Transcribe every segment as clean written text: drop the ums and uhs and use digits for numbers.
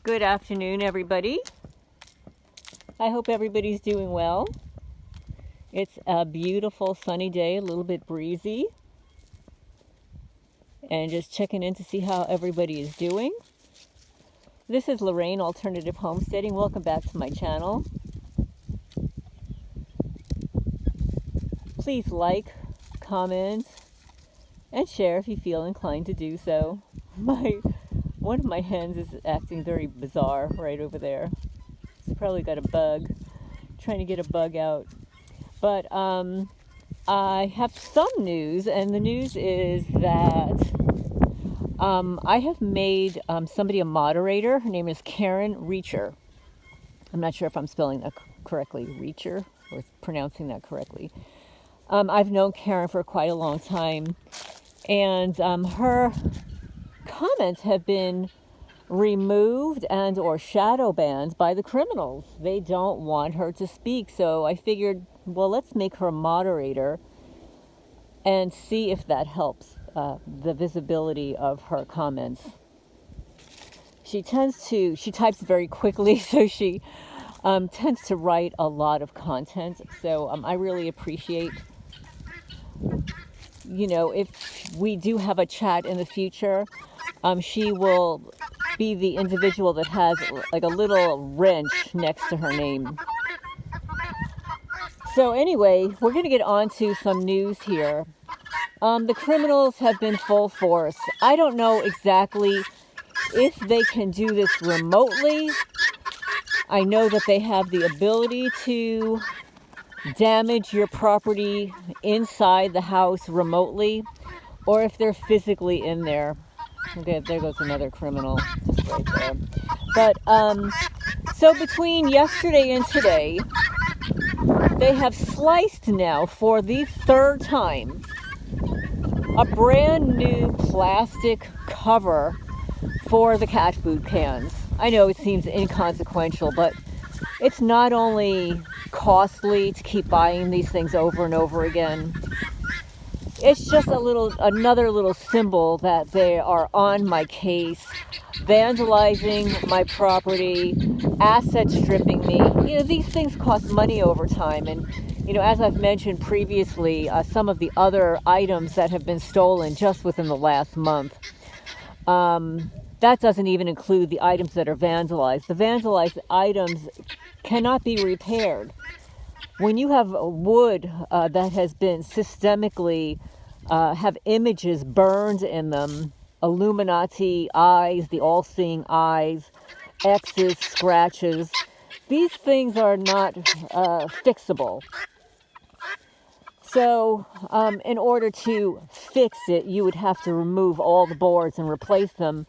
Good afternoon, everybody. I hope everybody's doing well. It's a beautiful sunny day, a little bit breezy. And just checking in to see how everybody is doing. This is Lorraine, Alternative Homesteading. Welcome back to my channel. Please like, comment, and share if you feel inclined to do so. One of my hens is acting very bizarre right over there. It's probably got a bug, trying to get a bug out. But I have some news, and the news is that I have made somebody a moderator. Her name is Karen Reacher. I'm not sure if I'm spelling that correctly, Reacher, or pronouncing that correctly. I've known Karen for quite a long time, and her comments have been removed and or shadow banned by the criminals. They don't want her to speak, so I figured, well, let's make her a moderator and see if that helps the visibility of her comments. She types very quickly, so she tends to write a lot of content, so I really appreciate, if we do have a chat in the future, she will be the individual that has like a little wrench next to her name. So anyway, we're going to get on to some news here. The criminals have been full force. I don't know exactly if they can do this remotely. I know that they have the ability to damage your property inside the house remotely, or if they're physically in there. Okay, there goes another criminal just right there. But so between yesterday and today, they have sliced now for the third time a brand new plastic cover for the cat food cans. I know it seems inconsequential, but it's not only costly to keep buying these things over and over again. It's just another little symbol that they are on my case, vandalizing my property, asset stripping me. These things cost money over time, and as I've mentioned previously, some of the other items that have been stolen just within the last month. That doesn't even include the items that are vandalized. The vandalized items cannot be repaired. When you have wood that has been systemically have images burned in them, Illuminati eyes, the all-seeing eyes, X's, scratches, these things are not fixable. So in order to fix it, you would have to remove all the boards and replace them,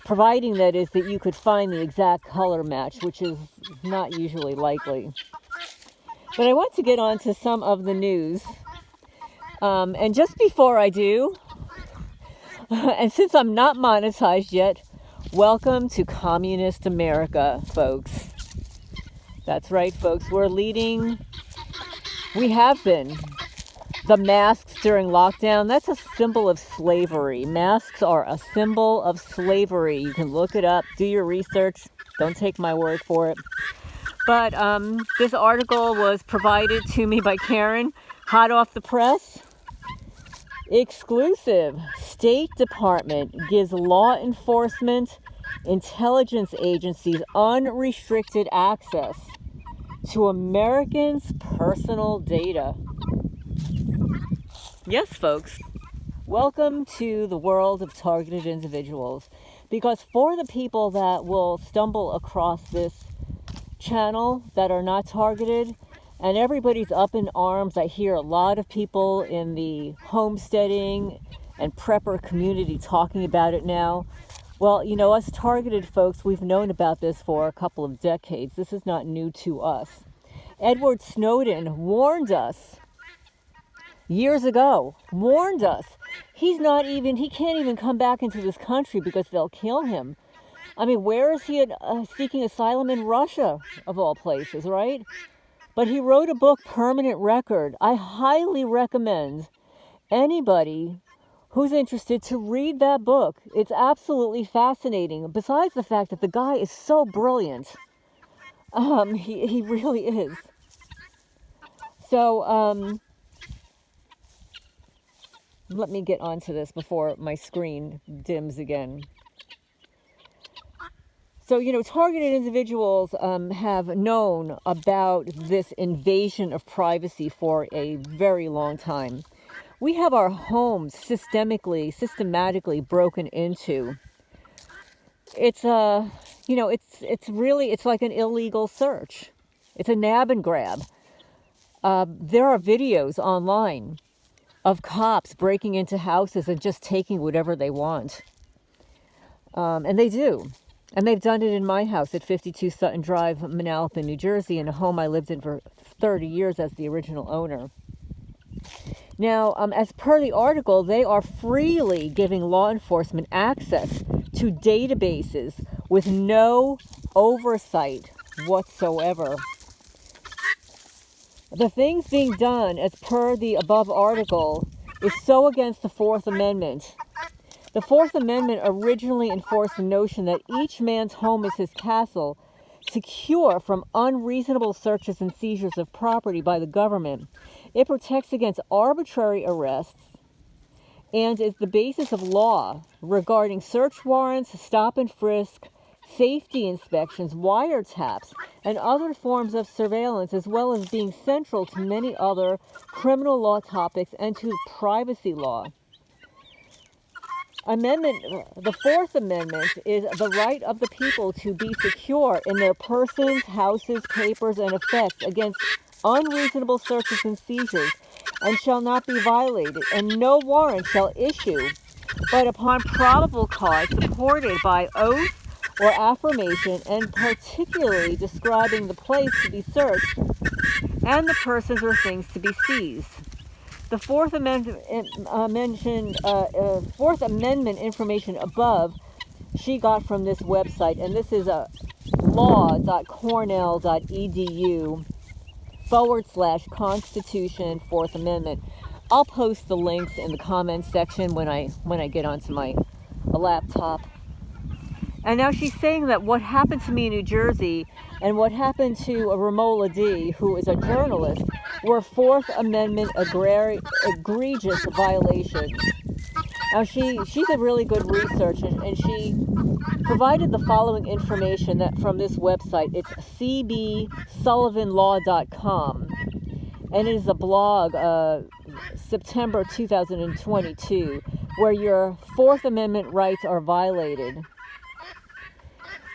providing that you could find the exact color match, which is not usually likely. But I want to get on to some of the news. And just before I do, and since I'm not monetized yet, welcome to Communist America, folks. That's right, folks. We have been. The masks during lockdown, that's a symbol of slavery. Masks are a symbol of slavery. You can look it up, do your research. Don't take my word for it. But this article was provided to me by Karen, hot off the press. Exclusive. State Department gives law enforcement intelligence agencies unrestricted access to Americans' personal data. Yes, folks. Welcome to the world of targeted individuals. Because for the people that will stumble across this channel that are not targeted, and everybody's up in arms. I hear a lot of people in the homesteading and prepper community talking about it now. Well, us targeted folks, we've known about this for a couple of decades. This is not new to us. Edward Snowden warned us years ago, he can't even come back into this country because they'll kill him. I mean, where is he seeking asylum? In Russia, of all places, right? But he wrote a book, Permanent Record. I highly recommend anybody who's interested to read that book. It's absolutely fascinating. Besides the fact that the guy is so brilliant. He really is. So, let me get onto this before my screen dims again. So, targeted individuals have known about this invasion of privacy for a very long time. We have our homes systematically broken into. It's it's like an illegal search. It's a nab and grab. There are videos online of cops breaking into houses and just taking whatever they want. And they do. And they've done it in my house at 52 Sutton Drive, Manalapan, New Jersey, in a home I lived in for 30 years as the original owner. Now, as per the article, they are freely giving law enforcement access to databases with no oversight whatsoever. The things being done as per the above article is so against the Fourth Amendment. The Fourth Amendment originally enforced the notion that each man's home is his castle, secure from unreasonable searches and seizures of property by the government. It protects against arbitrary arrests and is the basis of law regarding search warrants, stop-and-frisk, safety inspections, wiretaps, and other forms of surveillance, as well as being central to many other criminal law topics and to privacy law. The Fourth Amendment is the right of the people to be secure in their persons, houses, papers, and effects against unreasonable searches and seizures, and shall not be violated, and no warrant shall issue, but upon probable cause supported by oath or affirmation, and particularly describing the place to be searched and the persons or things to be seized. The Fourth Amendment Fourth Amendment information above she got from this website, and this is law.cornell.edu/Constitution Fourth Amendment. I'll post the links in the comments section when I get onto my laptop. And now she's saying that what happened to me in New Jersey and what happened to Romola D, who is a journalist, were Fourth Amendment egregious violations. Now she's a really good researcher, and she provided the following information that from this website. It's cbsullivanlaw.com, and it is a blog, September 2022, where your Fourth Amendment rights are violated.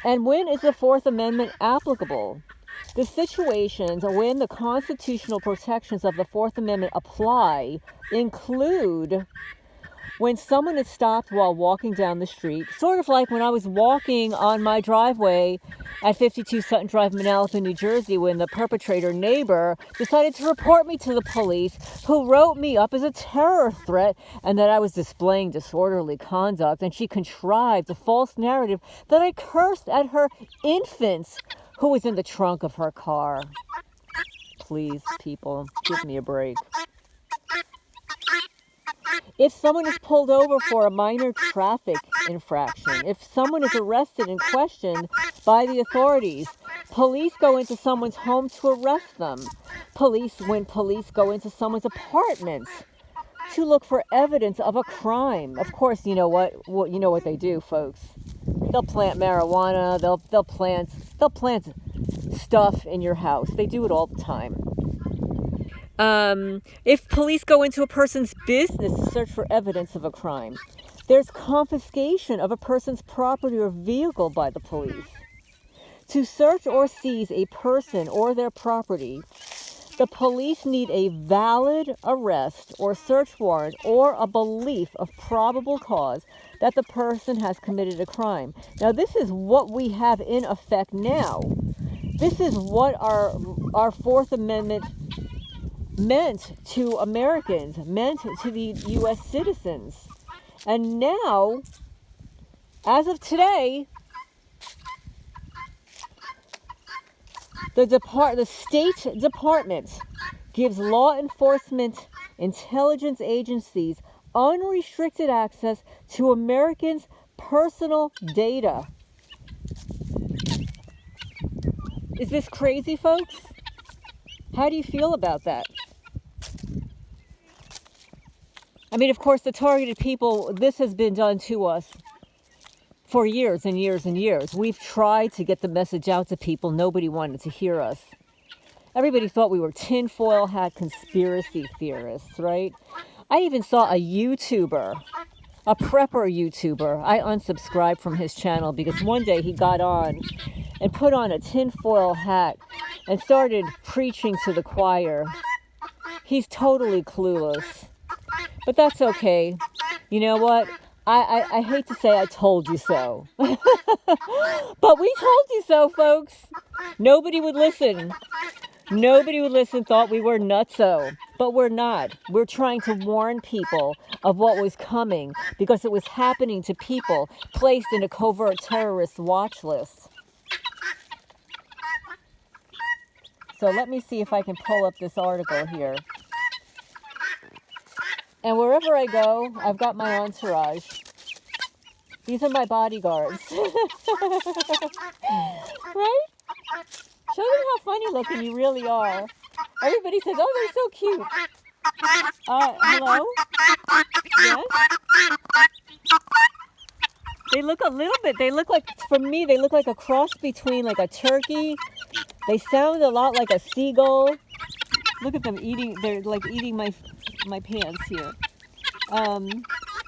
And when is the Fourth Amendment applicable? The situations when the constitutional protections of the Fourth Amendment apply include when someone is stopped while walking down the street, sort of like when I was walking on my driveway at 52 Sutton Drive, Manalapan, New Jersey, when the perpetrator neighbor decided to report me to the police, who wrote me up as a terror threat and that I was displaying disorderly conduct, and she contrived a false narrative that I cursed at her infants who was in the trunk of her car. Please, people, give me a break. If someone is pulled over for a minor traffic infraction, if someone is arrested and questioned by the authorities, police go into someone's home to arrest them. When police go into someone's apartment to look for evidence of a crime. Of course, you know what they do, folks. They'll plant marijuana. They'll plant stuff in your house. They do it all the time. If police go into a person's business to search for evidence of a crime, there's confiscation of a person's property or vehicle by the police. To search or seize a person or their property, the police need a valid arrest or search warrant or a belief of probable cause that the person has committed a crime. Now, this is what we have in effect now. This is what our Fourth Amendment meant to Americans, meant to the U.S. citizens. And now, as of today, the State Department gives law enforcement intelligence agencies unrestricted access to Americans' personal data. Is this crazy, folks? How do you feel about that? I mean, of course, the targeted people, this has been done to us for years and years and years. We've tried to get the message out to people. Nobody wanted to hear us. Everybody thought we were tinfoil hat conspiracy theorists, right? I even saw a YouTuber, a prepper YouTuber. I unsubscribed from his channel because one day he got on and put on a tinfoil hat and started preaching to the choir. He's totally clueless. But that's okay. You know what? I hate to say I told you so. But we told you so, folks. Nobody would listen. Nobody would listen, thought we were nutso. But we're not. We're trying to warn people of what was coming because it was happening to people placed in a covert terrorist watch list. So let me see if I can pull up this article here. And wherever I go, I've got my entourage. These are my bodyguards. Right? Show them how funny looking you really are. Everybody says, oh, they're so cute. Hello? Yes? They look a little bit, they look like, for me, they look like a cross between like a turkey. They sound a lot like a seagull. Look at them eating, they're like eating my pants here.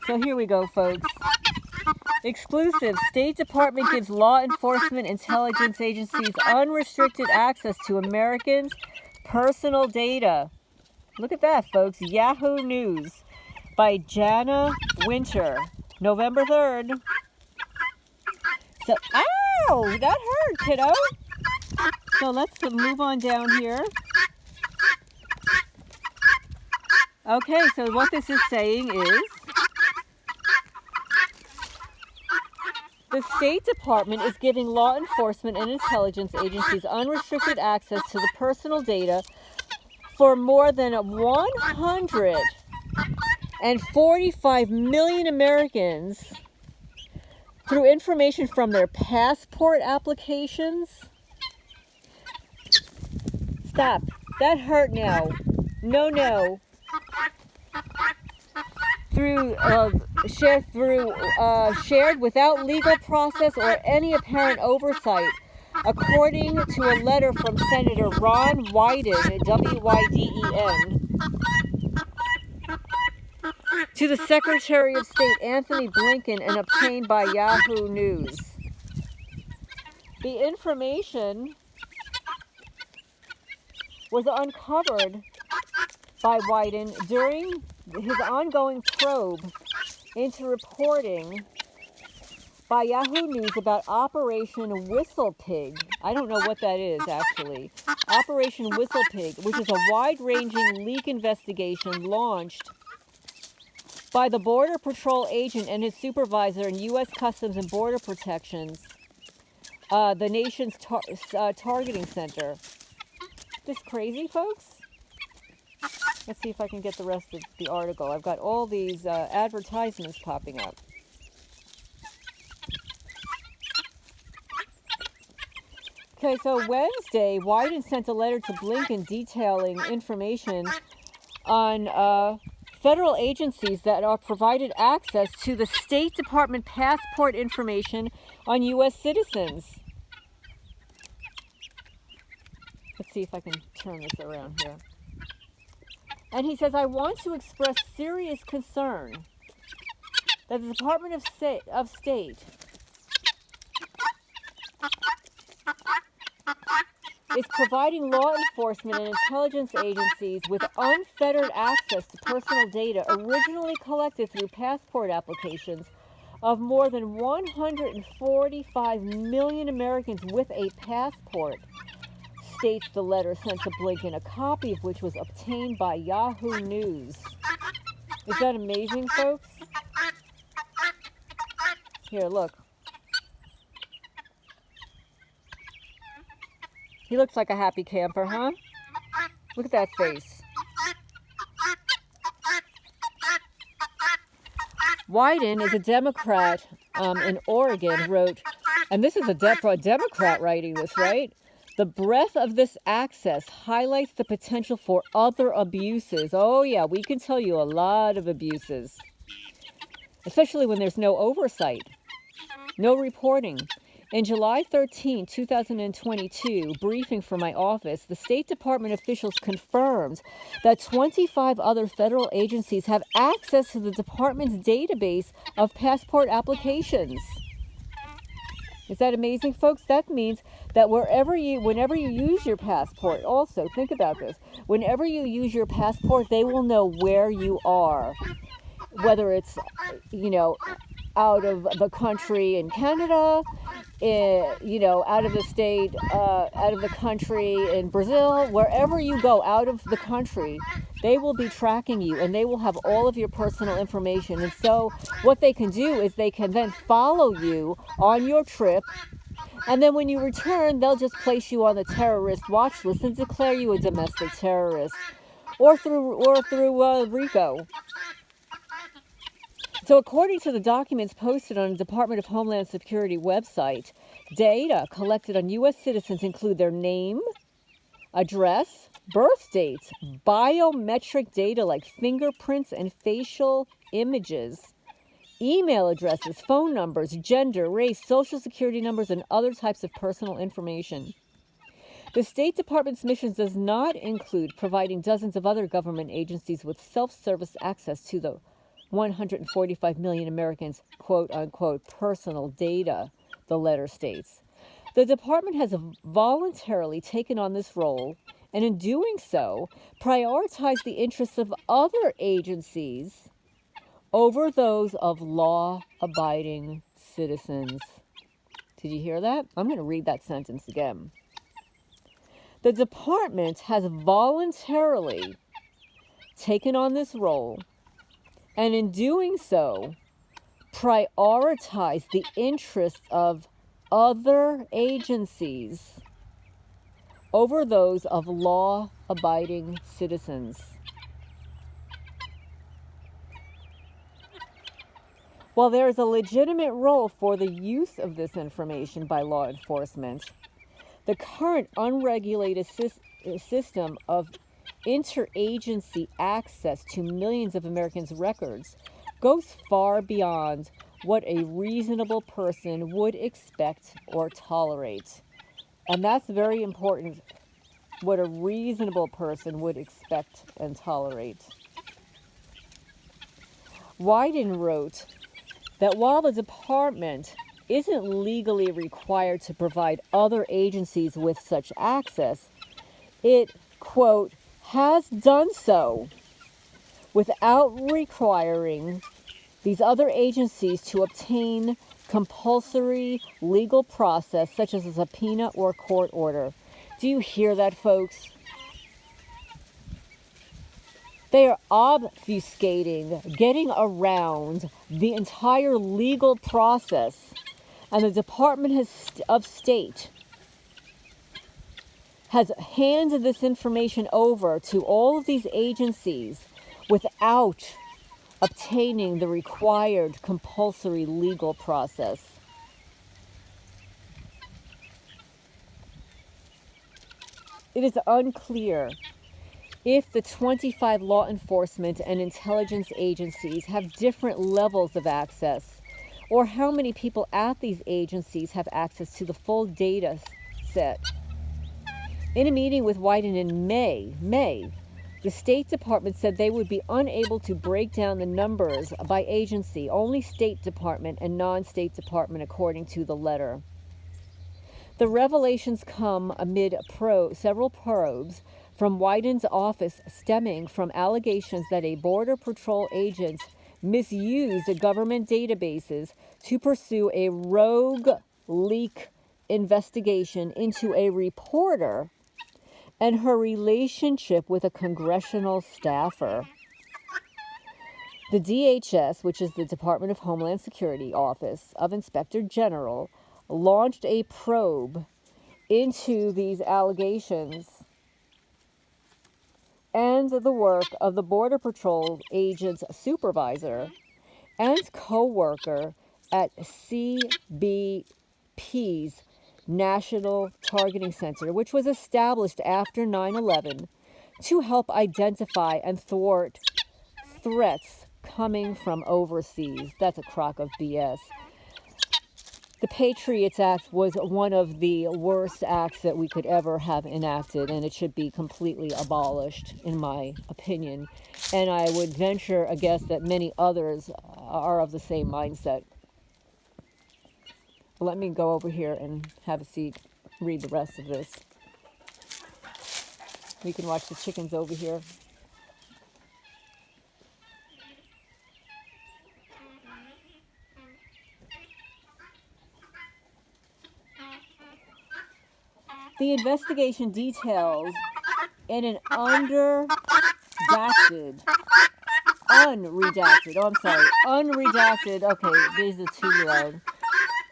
So here we go, folks. Exclusive. State Department gives law enforcement intelligence agencies unrestricted access to Americans' personal data. Look at that, folks. Yahoo News by Jana Winter. November 3rd. So, ow! That hurt, kiddo. So let's move on down here. Okay, so what this is saying is the State Department is giving law enforcement and intelligence agencies unrestricted access to the personal data for more than 145 million Americans through information from their passport applications. Stop. That hurt now. No. Shared without legal process or any apparent oversight, according to a letter from Senator Ron Wyden, W-Y-D-E-N, to the Secretary of State Anthony Blinken and obtained by Yahoo News. The information was uncovered by Wyden during his ongoing probe into reporting by Yahoo News about Operation Whistlepig. I don't know what that is, actually. Operation Whistlepig, which is a wide-ranging leak investigation launched by the Border Patrol agent and his supervisor in U.S. Customs and Border Protections, the nation's targeting center. This crazy, folks? Let's see if I can get the rest of the article. I've got all these advertisements popping up. Okay, so Wednesday, Wyden sent a letter to Blinken detailing information on federal agencies that are provided access to the State Department passport information on U.S. citizens. Let's see if I can turn this around here. And he says, I want to express serious concern that the Department of State is providing law enforcement and intelligence agencies with unfettered access to personal data originally collected through passport applications of more than 145 million Americans with a passport, states the letter sent to Blinken, a copy of which was obtained by Yahoo News. Is that amazing, folks? Here, look. He looks like a happy camper, huh? Look at that face. Wyden is a Democrat in Oregon, wrote, and this is a Democrat writing this, right? The breadth of this access highlights the potential for other abuses. Oh yeah, we can tell you a lot of abuses, especially when there's no oversight, no reporting. In July 13, 2022, briefing from my office, the State Department officials confirmed that 25 other federal agencies have access to the department's database of passport applications. Is that amazing, folks? That means that whenever you use your passport, also, think about this. Whenever you use your passport, they will know where you are. Whether it's, out of the country in Canada, out of the state, out of the country in Brazil, wherever you go out of the country, they will be tracking you and they will have all of your personal information. And so what they can do is they can then follow you on your trip. And then when you return, they'll just place you on the terrorist watch list and declare you a domestic terrorist, or through RICO. So according to the documents posted on the Department of Homeland Security website, data collected on U.S. citizens include their name, address, birth dates, biometric data like fingerprints and facial images, email addresses, phone numbers, gender, race, social security numbers, and other types of personal information. The State Department's mission does not include providing dozens of other government agencies with self-service access to the 145 million Americans' quote-unquote personal data, the letter states. The department has voluntarily taken on this role, and in doing so, prioritized the interests of other agencies over those of law-abiding citizens. Did you hear that? I'm going to read that sentence again. The department has voluntarily taken on this role, and in doing so, prioritize the interests of other agencies over those of law-abiding citizens. While there is a legitimate role for the use of this information by law enforcement, the current unregulated system of interagency access to millions of Americans' records goes far beyond what a reasonable person would expect or tolerate. And that's very important, what a reasonable person would expect and tolerate. Wyden wrote that while the department isn't legally required to provide other agencies with such access, it, quote, has done so without requiring these other agencies to obtain compulsory legal process such as a subpoena or court order. Do you hear that, folks? They are obfuscating, getting around the entire legal process, and the Department of State has handed this information over to all of these agencies without obtaining the required compulsory legal process. It is unclear if the 25 law enforcement and intelligence agencies have different levels of access, or how many people at these agencies have access to the full data set. In a meeting with Wyden in May, the State Department said they would be unable to break down the numbers by agency, only State Department and non-State Department, according to the letter. The revelations come amid several probes from Wyden's office stemming from allegations that a Border Patrol agent misused government databases to pursue a rogue leak investigation into a reporter and her relationship with a congressional staffer. The DHS, which is the Department of Homeland Security Office of Inspector General, launched a probe into these allegations and the work of the Border Patrol agent's supervisor and co-worker at CBP's National Targeting Center, which was established after 9/11 to help identify and thwart threats coming from overseas. That's a crock of BS. The Patriots Act was one of the worst acts that we could ever have enacted, and it should be completely abolished, in my opinion. And I would venture a guess that many others are of the same mindset. Let me go over here and have a seat, read the rest of this. We can watch the chickens over here. The investigation details in an unredacted, okay, these are too loud,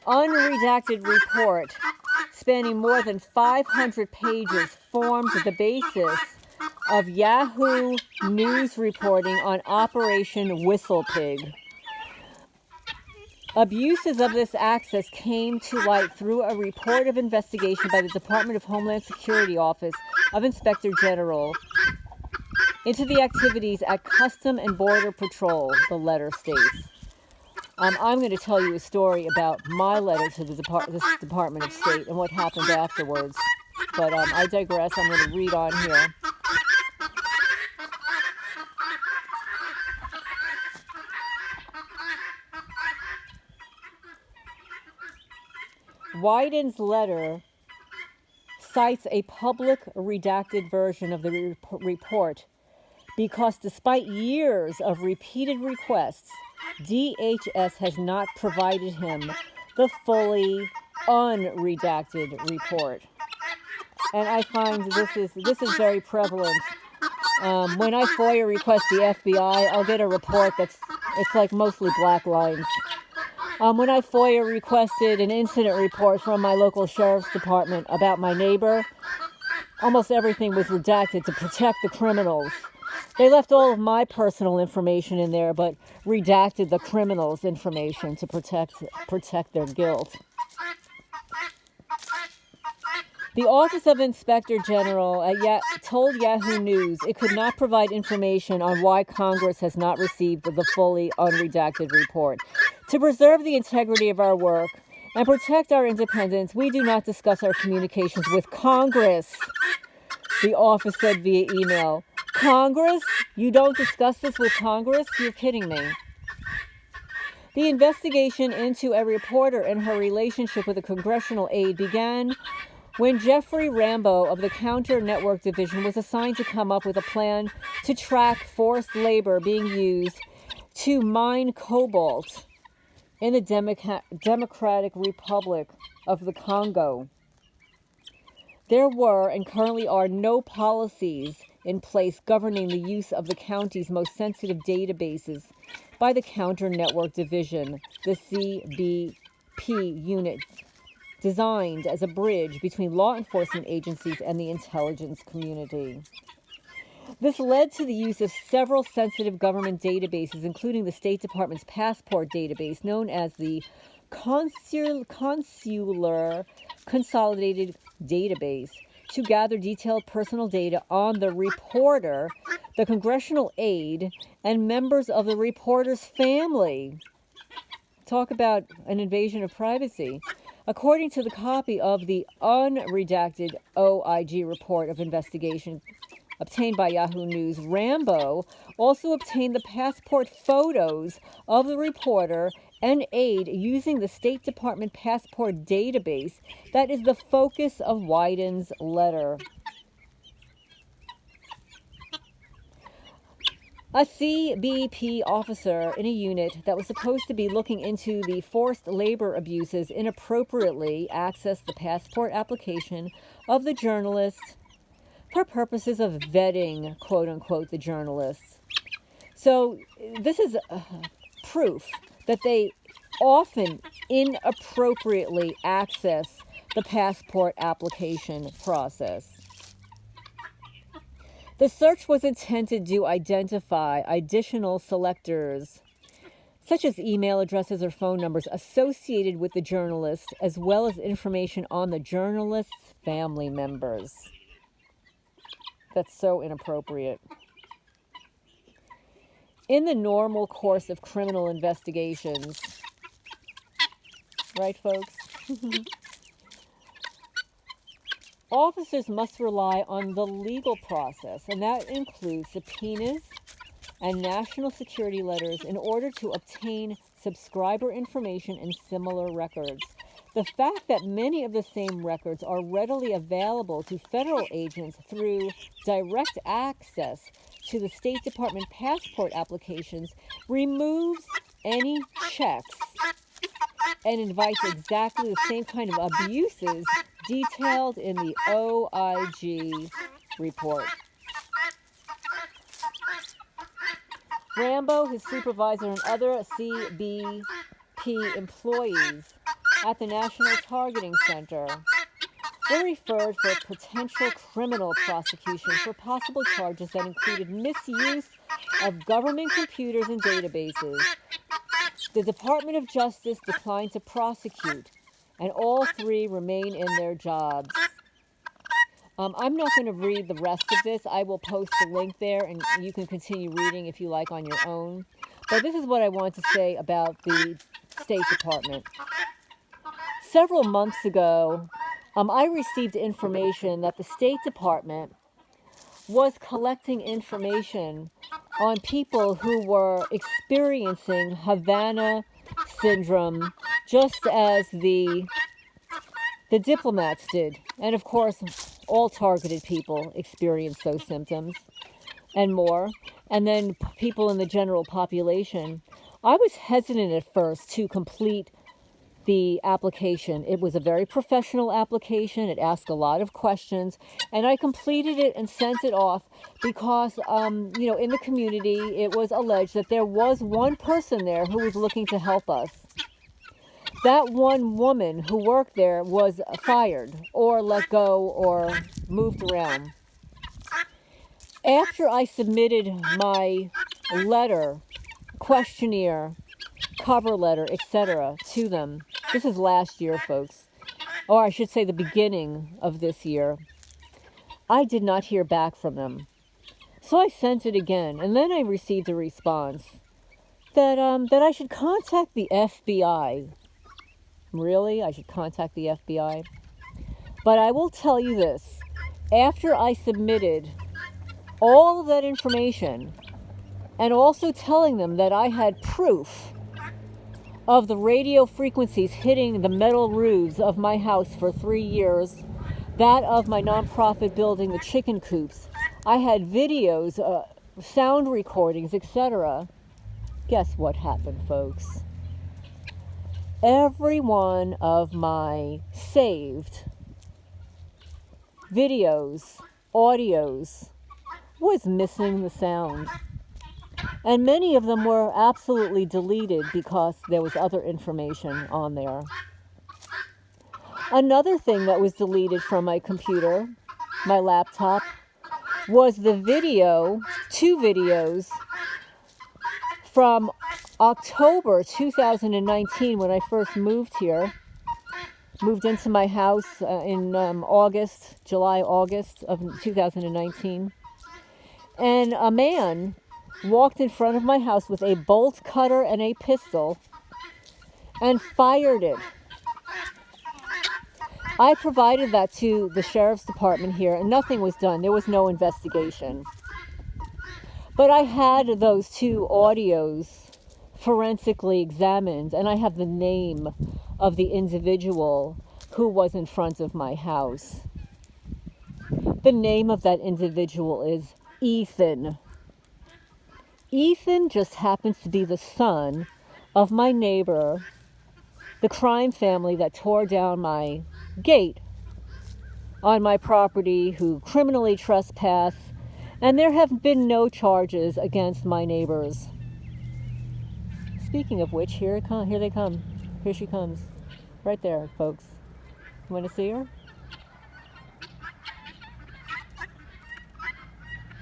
unredacted report spanning more than 500 pages forms the basis of Yahoo News reporting on Operation Whistlepig. Abuses of this access came to light through a report of investigation by the Department of Homeland Security Office of Inspector General into the activities at Custom and Border Patrol, the letter states. I'm going to tell you a story about my letter to this Department of State and what happened afterwards. But I digress. I'm going to read on here. Wyden's letter cites a public redacted version of the report because despite years of repeated requests, DHS has not provided him the fully unredacted report. And I find this is very prevalent. When I FOIA request the FBI, I'll get a report it's like mostly black lines. When I FOIA requested an incident report from my local sheriff's department about my neighbor, almost everything was redacted to protect the criminals. They left all of my personal information in there, but redacted the criminals' information to protect their guilt. The Office of Inspector General told Yahoo News it could not provide information on why Congress has not received the fully unredacted report. To preserve the integrity of our work and protect our independence, we do not discuss our communications with Congress, the office said via email. Congress? You don't discuss this with Congress? You're kidding me. The investigation into a reporter and her relationship with a congressional aide began when Jeffrey Rambo of the Counter Network Division was assigned to come up with a plan to track forced labor being used to mine cobalt in the Democratic Republic of the Congo. There were and currently are no policies in place governing the use of the county's most sensitive databases by the Counter Network Division, the CBP unit, designed as a bridge between law enforcement agencies and the intelligence community. This led to the use of several sensitive government databases, including the State Department's passport database, known as the Consular Consolidated Database, to gather detailed personal data on the reporter, the congressional aide, and members of the reporter's family. Talk about an invasion of privacy. According to the copy of the unredacted OIG report of investigation obtained by Yahoo News, Rambo also obtained the passport photos of the reporter and aide using the State Department passport database that is the focus of Wyden's letter. A CBP officer in a unit that was supposed to be looking into the forced labor abuses inappropriately accessed the passport application of the journalist for purposes of vetting, quote-unquote, the journalists. So this is proof that they often inappropriately access the passport application process. The search was intended to identify additional selectors such as email addresses or phone numbers associated with the journalist, as well as information on the journalist's family members. That's so inappropriate. In the normal course of criminal investigations, right, folks? Officers must rely on the legal process, and that includes subpoenas and national security letters in order to obtain subscriber information and similar records. The fact that many of the same records are readily available to federal agents through direct access to the State Department passport applications removes any checks and invites exactly the same kind of abuses detailed in the OIG report. Rambo, his supervisor, and other CBP employees at the National Targeting Center were referred for potential criminal prosecution for possible charges that included misuse of government computers and databases. The Department of Justice declined to prosecute, and all three remain in their jobs. I'm not going to read the rest of this. I will post the link there, and you can continue reading if you like on your own. But this is what I want to say about the State Department. Several months ago, I received information that the State Department was collecting information on people who were experiencing Havana syndrome, just as the diplomats did. And of course, all targeted people experience those symptoms and more. And then people in the general population. I was hesitant at first to complete the application. It was a very professional application. It asked a lot of questions, and I completed it and sent it off because, in the community, it was alleged that there was one person there who was looking to help us. That one woman who worked there was fired or let go or moved around. After I submitted my letter, questionnaire, cover letter, etc. to them, this is last year, folks, or I should say the beginning of this year, I did not hear back from them. So I sent it again, and then I received a response that I should contact the FBI. Really? I should contact the FBI? But I will tell you this. After I submitted all of that information, and also telling them that I had proof of the radio frequencies hitting the metal roofs of my house for 3 years, that of my nonprofit building, the chicken coops. I had videos, sound recordings, etc. Guess what happened, folks? Every one of my saved videos, audios, was missing the sound. And many of them were absolutely deleted because there was other information on there. Another thing that was deleted from my computer, my laptop, was the video, 2 videos from October 2019 when I first moved here. Moved into my house in July, August of 2019. And a man walked in front of my house with a bolt cutter and a pistol and fired it. I provided that to the sheriff's department here, and nothing was done. There was no investigation. But I had those 2 audios forensically examined, and I have the name of the individual who was in front of my house. The name of that individual is Ethan. Ethan just happens to be the son of my neighbor, the crime family that tore down my gate on my property, who criminally trespassed, and there have been no charges against my neighbors. Speaking of which, here they come. Here she comes. Right there, folks. You want to see her?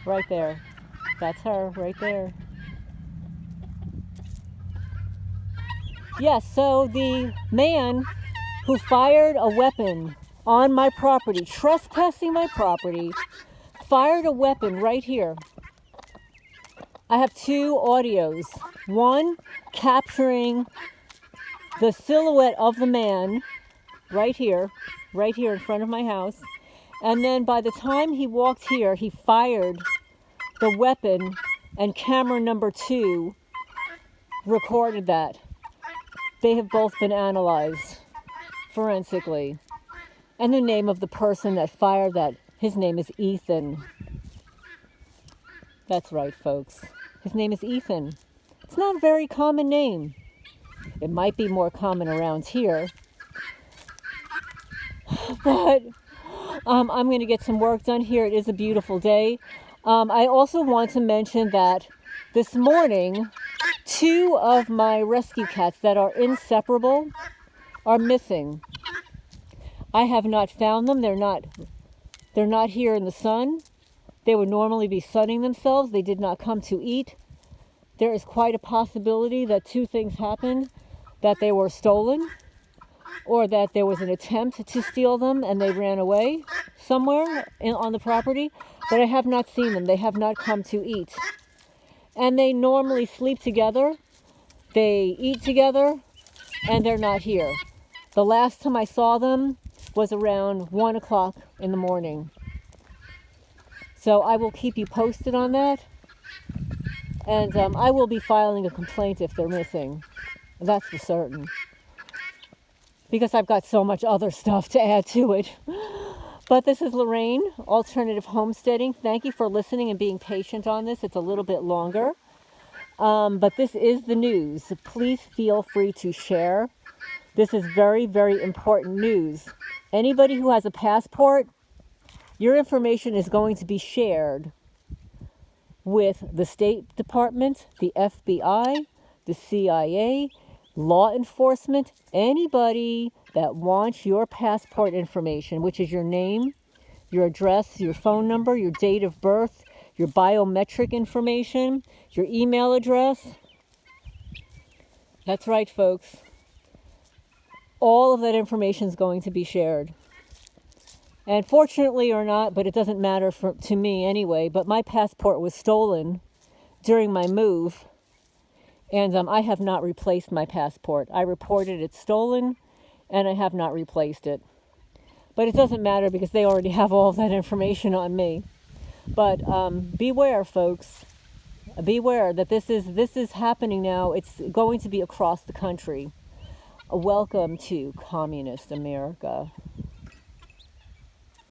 Right there. That's her, right there. Yes, so the man who fired a weapon on my property, trespassing my property, fired a weapon right here. I have two audios. One capturing the silhouette of the man right here in front of my house. And then by the time he walked here, he fired the weapon, and camera number 2 recorded that. They have both been analyzed forensically. And the name of the person that fired that, his name is Ethan. That's right, folks. His name is Ethan. It's not a very common name. It might be more common around here. But I'm going to get some work done here. It is a beautiful day. I also want to mention that this morning, 2 of my rescue cats that are inseparable are missing. I have not found them. They're not here in the sun. They would normally be sunning themselves. They did not come to eat. There is quite a possibility that 2 things happened, that they were stolen, or that there was an attempt to steal them and they ran away somewhere on the property, but I have not seen them. They have not come to eat. And they normally sleep together, they eat together, and they're not here. The last time I saw them was around 1 o'clock in the morning. So I will keep you posted on that. And I will be filing a complaint if they're missing. That's for certain. Because I've got so much other stuff to add to it. But this is Lorraine, Alternative Homesteading. Thank you for listening and being patient on this. It's a little bit longer. But this is the news. Please feel free to share. This is very, very important news. Anybody who has a passport, your information is going to be shared with the State Department, the FBI, the CIA, law enforcement, anybody that wants your passport information, which is your name, your address, your phone number, your date of birth, your biometric information, your email address. That's right, folks. All of that information is going to be shared. And fortunately or not, but it doesn't matter to me anyway, but my passport was stolen during my move. And I have not replaced my passport. I reported it stolen, and I have not replaced it. But it doesn't matter because they already have all of that information on me. But beware, folks. Beware that this is happening now. It's going to be across the country. Welcome to Communist America.